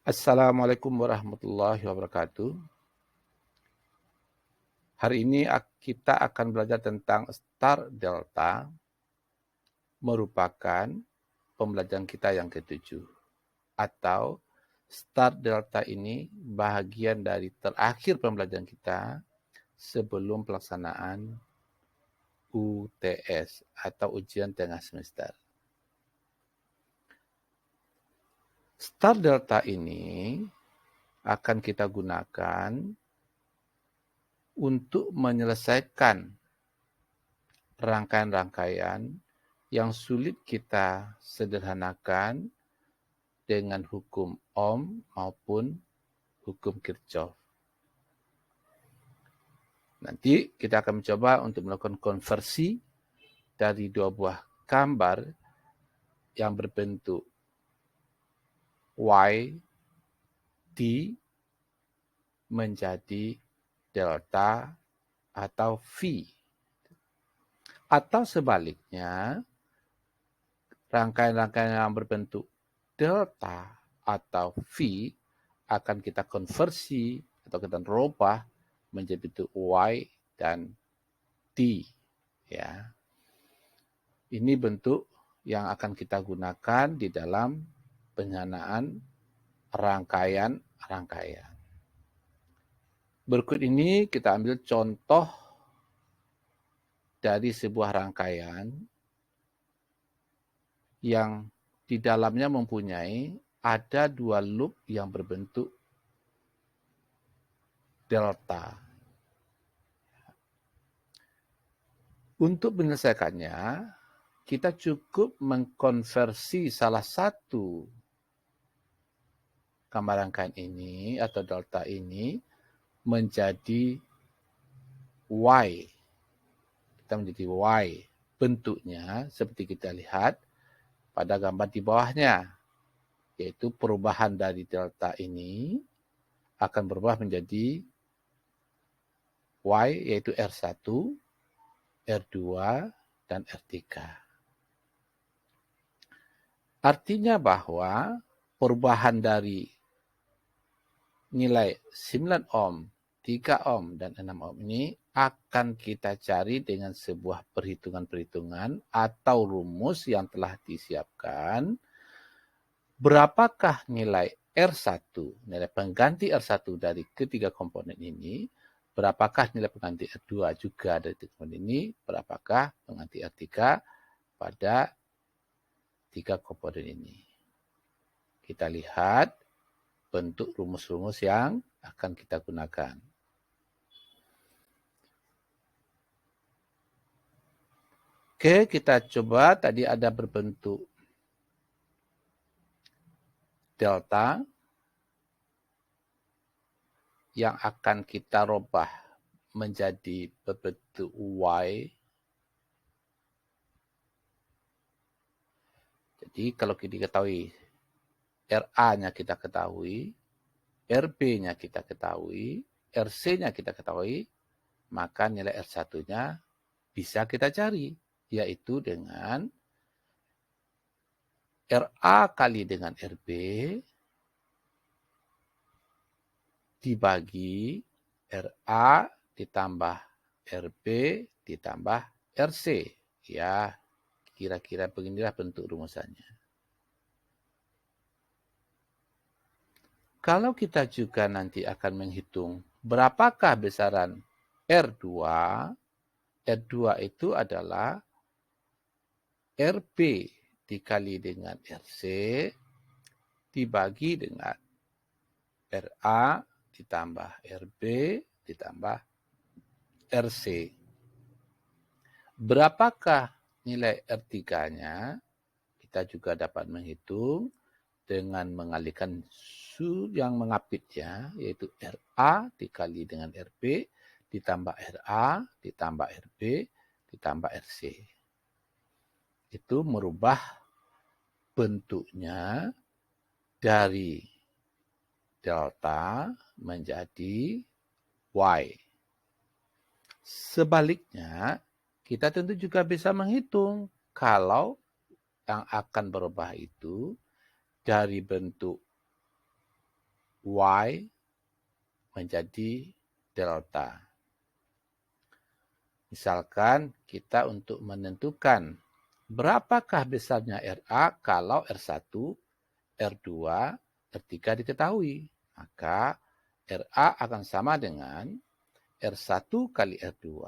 Assalamualaikum warahmatullahi wabarakatuh. Hari ini kita akan belajar tentang star delta, merupakan pembelajaran kita yang ketujuh. Atau star delta ini bahagian dari terakhir pembelajaran kita sebelum pelaksanaan UTS atau ujian tengah semester. Star delta ini akan kita gunakan untuk menyelesaikan rangkaian-rangkaian yang sulit kita sederhanakan dengan hukum Ohm maupun hukum Kirchhoff. Nanti kita akan mencoba untuk melakukan konversi dari dua buah gambar yang berbentuk Y, D menjadi delta atau V. Atau sebaliknya, rangkaian-rangkaian yang berbentuk delta atau V akan kita konversi atau kita rubah menjadi bentuk Y dan D. Ya. Ini bentuk yang akan kita gunakan di dalam penyederhanaan rangkaian-rangkaian. Berikut ini kita ambil contoh dari sebuah rangkaian yang di dalamnya mempunyai ada dua loop yang berbentuk delta. Untuk menyelesaikannya, kita cukup mengkonversi salah satu gambar rangkaian ini atau delta ini menjadi Y. Kita menjadi Y. Bentuknya seperti kita lihat pada gambar di bawahnya, yaitu perubahan dari delta ini akan berubah menjadi Y, yaitu R1, R2, dan R3. Artinya bahwa perubahan dari nilai 9 ohm, 3 ohm, dan 6 ohm ini akan kita cari dengan sebuah perhitungan-perhitungan atau rumus yang telah disiapkan. Berapakah nilai R1, nilai pengganti R1 dari ketiga komponen ini, berapakah nilai pengganti R2 juga dari komponen ini, berapakah pengganti R3 pada tiga komponen ini. Kita lihat bentuk rumus-rumus yang akan kita gunakan. Oke, kita coba. Tadi ada berbentuk delta yang akan kita rubah menjadi berbentuk Y. Jadi kalau kita ketahui RA-nya kita ketahui, RB-nya kita ketahui, RC-nya kita ketahui, maka nilai R1-nya bisa kita cari, yaitu dengan RA kali dengan RB dibagi RA ditambah RB ditambah RC. Ya, kira-kira beginilah bentuk rumusannya. Kalau kita juga nanti akan menghitung berapakah besaran R2, R2 itu adalah RB dikali dengan RC dibagi dengan RA ditambah RB ditambah RC. Berapakah nilai R3-nya? Kita juga dapat menghitung dengan mengalihkan yang mengapitnya, yaitu RA dikali dengan RB ditambah RA ditambah RB ditambah RC. Itu merubah bentuknya dari delta menjadi Y. Sebaliknya, kita tentu juga bisa menghitung kalau yang akan berubah itu dari bentuk Y menjadi delta. Misalkan kita untuk menentukan berapakah besarnya RA kalau R1, R2, R3 diketahui. Maka RA akan sama dengan R1 kali R2.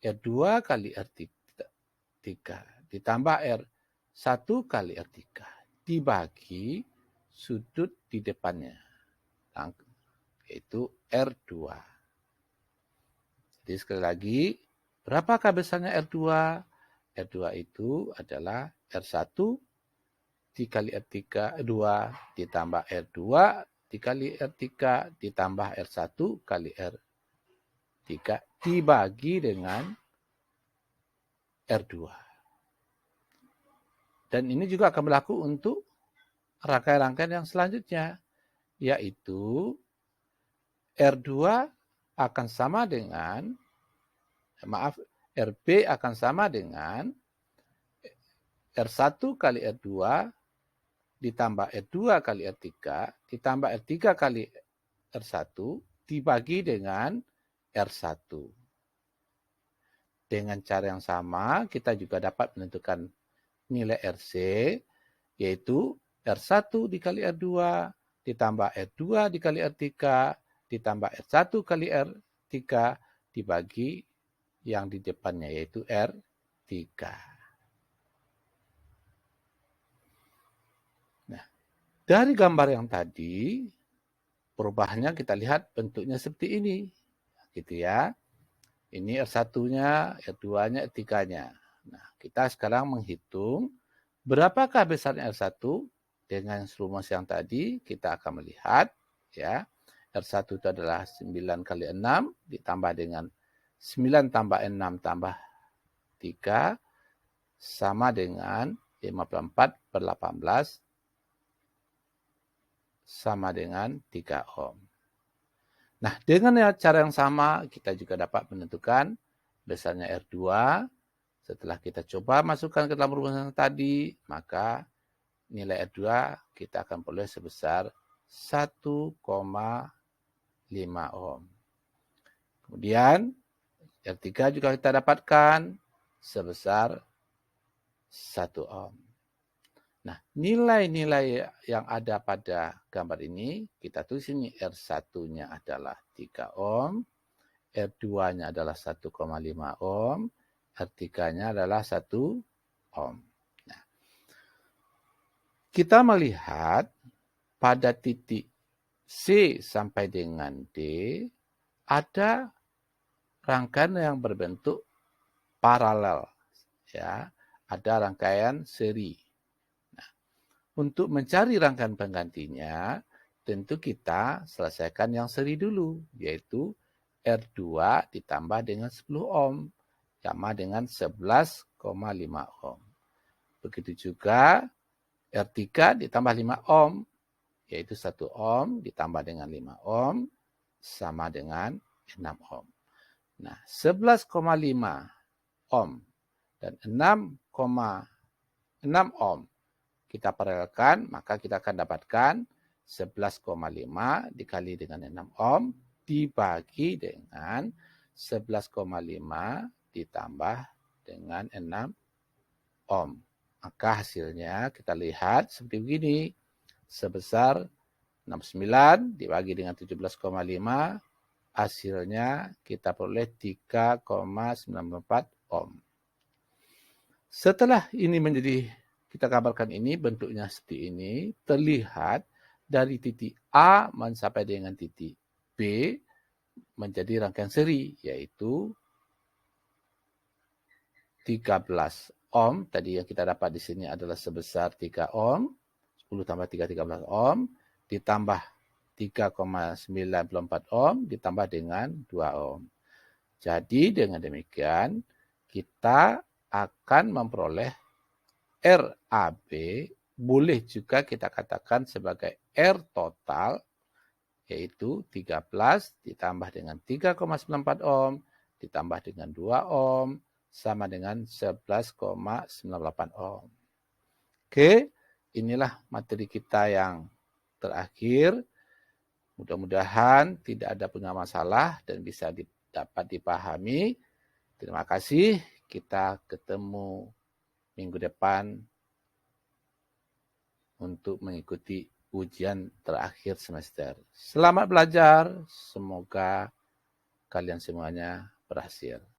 R2 kali R3 ditambah R1 kali R3 dibagi sudut di depannya, yaitu R2. Jadi sekali lagi, berapakah besarnya R2? R2 itu adalah R1 dikali R3, 2 ditambah R2 dikali R3 ditambah R1 kali R3 dibagi dengan R2. Dan ini juga akan berlaku untuk rangkaian-rangkaian yang selanjutnya, yaitu R2 akan sama dengan, RB akan sama dengan R1 kali R2 ditambah R2 kali R3 ditambah R3 kali R1 dibagi dengan R1. Dengan cara yang sama, kita juga dapat menentukan nilai RC, yaitu R1 dikali R2 ditambah R2 dikali R3 ditambah R1 kali R3 dibagi yang di depannya, yaitu R3. Nah, dari gambar yang tadi, perubahannya kita lihat bentuknya seperti ini. Gitu ya. Ini R1-nya, R2-nya, R3-nya. Nah, kita sekarang menghitung berapakah besarnya R1 dengan rumus yang tadi. Kita akan melihat ya. R1 itu adalah 9 kali 6 ditambah dengan 9 tambah 6 tambah 3 sama dengan 54 per 18 sama dengan 3 ohm. Nah, dengan cara yang sama, kita juga dapat menentukan besarnya R2. Setelah kita coba masukkan ke dalam rumusan tadi, maka nilai R2 kita akan peroleh sebesar 1,5 ohm. Kemudian, R3 juga kita dapatkan sebesar 1 ohm. Nah, nilai-nilai yang ada pada gambar ini, kita tulis ini R1-nya adalah 3 ohm, R2-nya adalah 1,5 ohm, R3-nya adalah 1 ohm. Nah, kita melihat pada titik C sampai dengan D, ada rangkaian yang berbentuk paralel. Ya, ada rangkaian seri. Untuk mencari rangkaian penggantinya, tentu kita selesaikan yang seri dulu, yaitu R2 ditambah dengan 10 ohm, sama dengan 11,5 ohm. Begitu juga R3 ditambah 5 ohm, yaitu 1 ohm ditambah dengan 5 ohm, sama dengan 6 ohm. Nah, 11,5 ohm dan 6,6 ohm kita paralelkan, maka kita akan dapatkan 11,5 dikali dengan 6 ohm dibagi dengan 11,5 ditambah dengan 6 ohm. Maka hasilnya kita lihat seperti begini. Sebesar 69 dibagi dengan 17,5, hasilnya kita peroleh 3,94 ohm. Setelah ini kita gambarkan ini, bentuknya seperti ini, terlihat dari titik A mencapai dengan titik B menjadi rangkaian seri, yaitu 13 ohm. Tadi yang kita dapat di sini adalah sebesar 3 ohm, 10 tambah 3, 13 ohm, ditambah 3,94 ohm, ditambah dengan 2 ohm. Jadi dengan demikian, kita akan memperoleh RAB, boleh juga kita katakan sebagai R total, yaitu 13 ditambah dengan 3,94 ohm, ditambah dengan 2 ohm, sama dengan 11,98 ohm. Oke, inilah materi kita yang terakhir. Mudah-mudahan tidak ada punya masalah dan bisa dapat dipahami. Terima kasih. Kita ketemu minggu depan untuk mengikuti ujian terakhir semester. Selamat belajar. Semoga kalian semuanya berhasil.